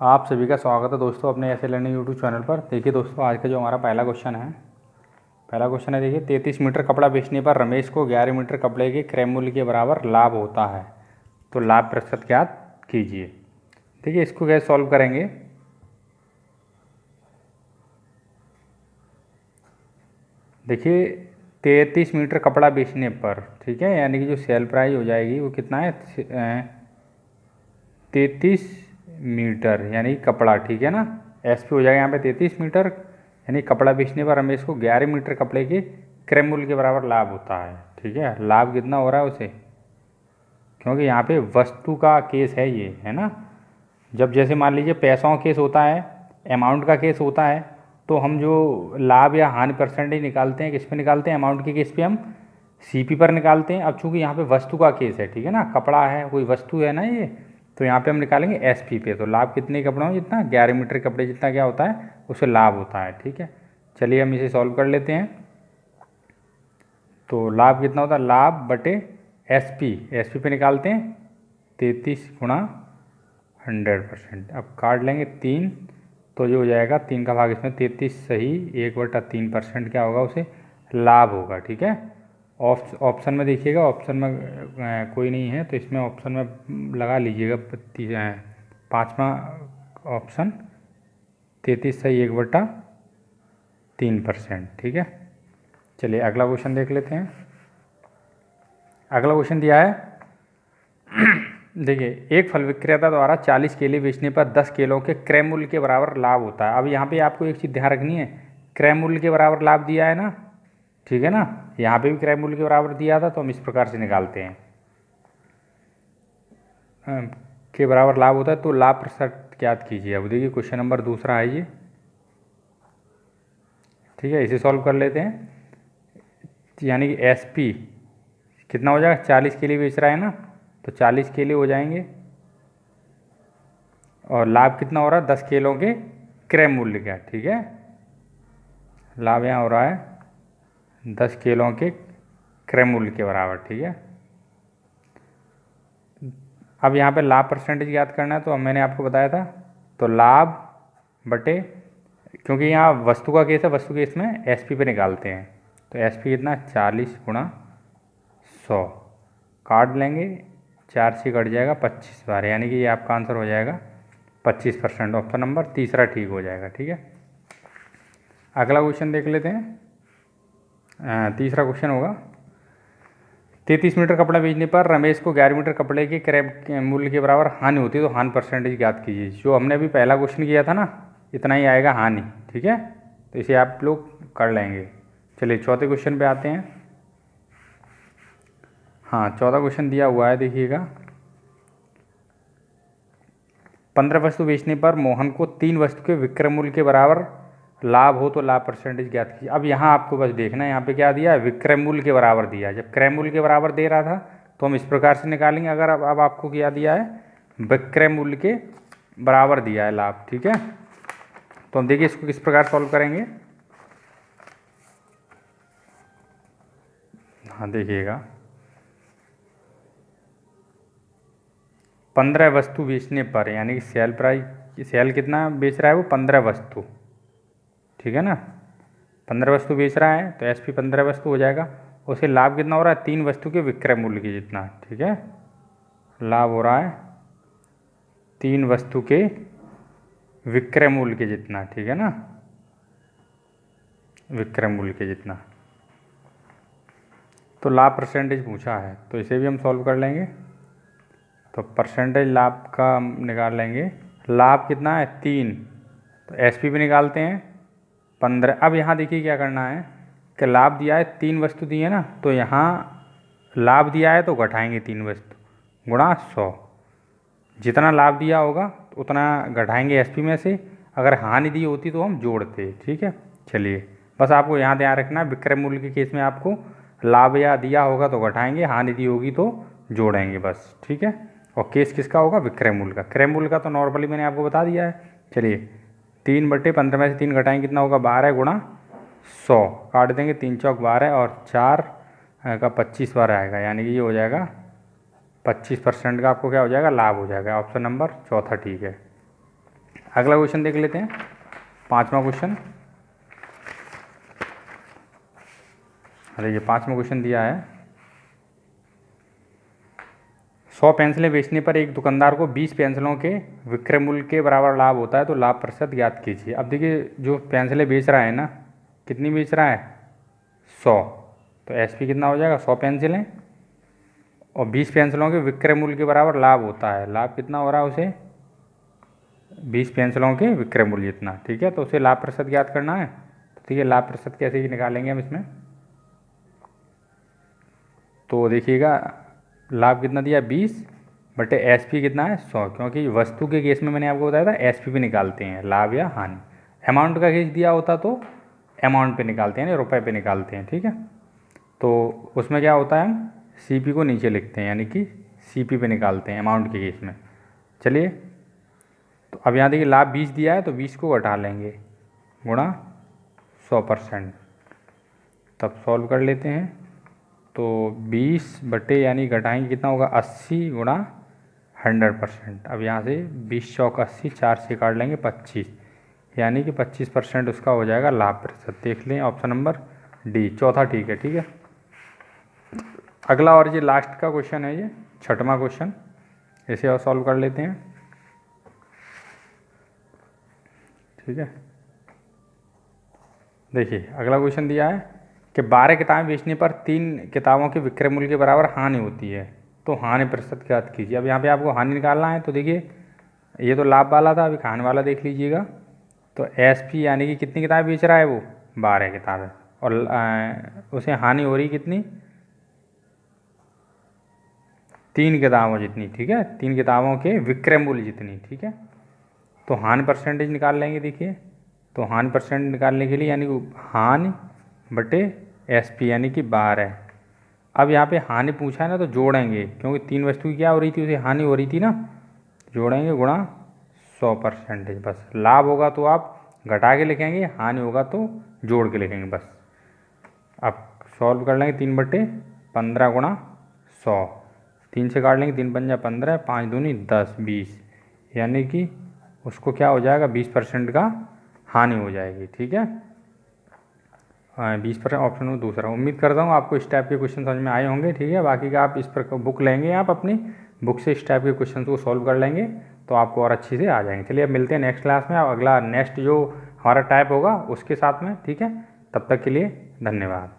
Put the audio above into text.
आप सभी का स्वागत है दोस्तों अपने ऐसे लर्निंग यूट्यूब चैनल पर। देखिए दोस्तों, आज का जो हमारा पहला क्वेश्चन है देखिए, 33 मीटर कपड़ा बेचने पर रमेश को 11 मीटर कपड़े के क्रय मूल्य के बराबर लाभ होता है, तो लाभ प्रतिशत ज्ञात कीजिए। देखिए इसको कैसे सॉल्व करेंगे। देखिए 33 मीटर कपड़ा बेचने पर, ठीक है, यानी कि जो सेल प्राइस हो जाएगी वो कितना है, 33 मीटर यानी कपड़ा, ठीक है ना। एस पी हो जाएगा यहाँ पे 33 मीटर, यानी कपड़ा बेचने पर रमेश को 11 मीटर कपड़े के क्रय मूल्य के बराबर लाभ होता है। ठीक है, लाभ कितना हो रहा है उसे, क्योंकि यहाँ पे वस्तु का केस है ये, है ना। जब जैसे मान लीजिए पैसों का केस होता है, अमाउंट का केस होता है, तो हम जो लाभ या हानि परसेंटेज निकालते हैं किस पे निकालते हैं, अमाउंट के केस पे हम सीपी पर निकालते हैं। अब चूंकि यहाँ पे वस्तु का केस है, ठीक है ना, कपड़ा है, कोई वस्तु है ना ये, तो यहाँ पे हम निकालेंगे एसपी पे। तो लाभ कितने कपड़ों में, जितना 11 मीटर कपड़े जितना क्या होता है उसे लाभ होता है। ठीक है, चलिए हम इसे सॉल्व कर लेते हैं। तो लाभ कितना होता है, लाभ बटे एसपी, एसपी पे निकालते हैं 33 गुणा 100%। अब काट लेंगे 3, तो जो हो जाएगा 3 का भाग इसमें 33 सही 1/3% क्या होगा उसे लाभ होगा। ठीक है, ऑप्शन में देखिएगा, ऑप्शन में कोई नहीं है तो इसमें ऑप्शन में लगा लीजिएगा 5वां ऑप्शन 33 सही 1/3%। ठीक है, चलिए अगला क्वेश्चन देख लेते हैं। अगला क्वेश्चन दिया है देखिए, एक फल विक्रेता द्वारा 40 केले बेचने पर 10 केलों के क्रय मूल्य के बराबर लाभ होता है। अब यहाँ पे आपको एक चीज़ ध्यान रखनी है, क्रय मूल्य के बराबर लाभ दिया है ना, ठीक है ना, यहाँ पे भी क्रय मूल्य के बराबर दिया था, तो हम इस प्रकार से निकालते हैं के बराबर लाभ होता है, तो लाभ प्रतिशत ज्ञात कीजिए। अब देखिए क्वेश्चन नंबर दूसरा है ये, ठीक है, इसे सॉल्व कर लेते हैं। यानी कि एस पी कितना हो जाएगा, 40 केले बेच रहा है ना, तो 40 केले हो जाएंगे, और लाभ कितना हो रहा है 10 केलों के क्रय मूल्य का। ठीक है, लाभ यहाँ हो रहा है 10 केलों के क्रय मूल्य के बराबर। ठीक है, अब यहाँ पे लाभ परसेंटेज याद करना है, तो मैंने आपको बताया था, तो लाभ बटे, क्योंकि यहाँ वस्तु का केस है, वस्तु केस में एसपी पे निकालते हैं, तो एसपी कितना 40 गुणा 100, काट लेंगे 4 से कट जाएगा 25 बार, यानी कि ये आपका आंसर हो जाएगा 25%। ऑप्शन नंबर तीसरा ठीक हो जाएगा। ठीक है, अगला क्वेश्चन देख लेते हैं। तीसरा क्वेश्चन होगा, 33 मीटर कपड़ा बेचने पर रमेश को 11 मीटर कपड़े के क्रय मूल्य के बराबर हानि होती है, तो हानि परसेंटेज ज्ञात कीजिए। जो हमने अभी पहला क्वेश्चन किया था ना, इतना ही आएगा हानि। ठीक है, तो इसे आप लोग कर लेंगे। चलिए चौथे क्वेश्चन पे आते हैं। हाँ, चौथा क्वेश्चन दिया हुआ है, देखिएगा, 15 वस्तु बेचने पर मोहन को 3 वस्तु के विक्रय मूल्य के बराबर लाभ हो, तो लाभ परसेंटेज ज्ञात कीजिए। अब यहाँ आपको बस देखना है, यहाँ पे क्या दिया है, विक्रय मूल्य के बराबर दिया है। जब क्रय मूल्य के बराबर दे रहा था तो हम इस प्रकार से निकालेंगे। अगर अब आपको क्या दिया है, विक्रय मूल्य के बराबर दिया है लाभ। ठीक है, तो हम देखिए इसको किस प्रकार सॉल्व करेंगे। हाँ देखिएगा, 15 वस्तु बेचने पर, यानी कि सेल प्राइस, सेल कितना बेच रहा है वो 15 वस्तु, ठीक है ना, 15 वस्तु बेच रहा है, तो एसपी 15 वस्तु हो जाएगा। उसे लाभ कितना हो रहा है, 3 वस्तु के विक्रय मूल्य के जितना। ठीक है, लाभ हो रहा है 3 वस्तु के विक्रय मूल्य के जितना। ठीक है ना, विक्रय मूल्य के जितना, तो लाभ परसेंटेज पूछा है, तो इसे भी हम सॉल्व कर लेंगे। तो परसेंटेज लाभ का हम निकाल लेंगे, लाभ कितना है 3, तो एसपी भी निकालते हैं 15। अब यहाँ देखिए क्या करना है कि लाभ दिया है 3 वस्तु दी है ना, तो यहाँ लाभ दिया है तो घटाएंगे 3 वस्तु गुणा 100, जितना लाभ दिया होगा उतना घटाएंगे एसपी में से। अगर हानि दी होती तो हम जोड़ते। ठीक है, चलिए बस आपको यहाँ ध्यान रखना है, विक्रय मूल्य के केस में आपको लाभ या दिया होगा तो घटाएंगे, हानि दी होगी तो जोड़ेंगे बस। ठीक है, और केस किसका होगा, विक्रय मूल्य का। क्रय मूल्य का तो नॉर्मली मैंने आपको बता दिया है। चलिए 3/15 में से 3 घटाएंगे, कितना होगा 12 गुणा 100, काट देंगे 3 चौक 12 और 4 का 25 बार आएगा, यानी कि ये हो जाएगा 25% का आपको क्या हो जाएगा, लाभ हो जाएगा। ऑप्शन नंबर चौथा ठीक है। अगला क्वेश्चन देख लेते हैं, 5वां क्वेश्चन। अरे ये 5वां क्वेश्चन दिया है, 100 पेंसिलें बेचने पर एक दुकानदार को 20 पेंसिलों के विक्रय मूल्य के बराबर लाभ होता है, तो लाभ प्रतिशत ज्ञात कीजिए। अब देखिए जो पेंसिलें बेच रहा है ना, कितनी बेच रहा है, 100, तो एसपी कितना हो जाएगा, 100 पेंसिलें, और 20 पेंसिलों के विक्रय मूल्य के बराबर लाभ होता है, लाभ कितना हो रहा है उसे, 20 पेंसिलों के विक्रय मूल्य इतना, ठीक है। तो उसे लाभ प्रतिशत ज्ञात करना है, तो ठीक है, लाभ प्रतिशत कैसे निकालेंगे हम इसमें, तो देखिएगा लाभ कितना दिया 20 बटे एसपी कितना है 100, क्योंकि वस्तु के केस में मैंने आपको बताया था एसपी पे निकालते हैं लाभ या हानि। अमाउंट का केस दिया होता तो अमाउंट पे निकालते हैं, रुपए पे निकालते हैं, ठीक है। तो उसमें क्या होता है, हम सीपी को नीचे लिखते हैं, यानी कि सीपी पे निकालते हैं अमाउंट के केस में। चलिए, तो अब यहाँ देखिए लाभ 20 दिया है, तो 20 को घटा लेंगे गुणा 100%, तब सॉल्व कर लेते हैं। तो 20 बटे यानी घटाएंगे कितना होगा 80 गुणा 100%। अब यहाँ से 20 चौक 80, 4 से काट लेंगे 25, यानी कि 25% उसका हो जाएगा लाभ प्रतिशत। देख लें ऑप्शन नंबर डी, चौथा ठीक है, ठीक है। अगला और ये लास्ट का क्वेश्चन है, ये 6वां क्वेश्चन, इसे और सॉल्व कर लेते हैं, ठीक है। देखिए अगला क्वेश्चन दिया है कि 12 किताबें बेचने पर 3 किताबों के विक्रय मूल्य के बराबर हानि होती है, तो हानि प्रतिशत ज्ञात कीजिए। अब यहाँ पे आपको हानि निकालना है, तो देखिए ये तो लाभ वाला था, अभी हानि वाला देख लीजिएगा। तो एसपी यानी कि कितनी किताबें बेच रहा है वो, 12 किताबें, और उसे हानि हो रही कितनी, 3 किताबों जितनी, ठीक है, 3 किताबों के विक्रय मूल्य जितनी, ठीक है। तो हानि परसेंटेज निकाल लेंगे। देखिए तो हानि परसेंट निकालने के लिए यानी हानि बटे एसपी यानी कि 12। अब यहाँ पे हानि पूछा है ना, तो जोड़ेंगे, क्योंकि 3 वस्तु की क्या हो रही थी, उसे हानि हो रही थी ना, जोड़ेंगे गुणा 100%। बस लाभ होगा तो आप घटा के लिखेंगे, हानि होगा तो जोड़ के लिखेंगे बस। अब सॉल्व कर लेंगे, 3/15 गुणा 100, 3 से काट लेंगे, 3 पंजा 15, 5 दूनी 10, 20, यानी कि उसको क्या हो जाएगा 20% का हानि हो जाएगी, ठीक है। 20% ऑप्शन हो दूसरा। उम्मीद करता हूँ आपको इस टाइप के क्वेश्चन समझ में आए होंगे, ठीक है। बाकी का आप इस पर बुक लेंगे, आप अपनी बुक से इस टाइप के क्वेश्चन को सॉल्व कर लेंगे तो आपको और अच्छी से आ जाएंगे। चलिए अब मिलते हैं नेक्स्ट क्लास में, अगला नेक्स्ट जो हमारा टाइप होगा उसके साथ में, ठीक है। तब तक के लिए धन्यवाद।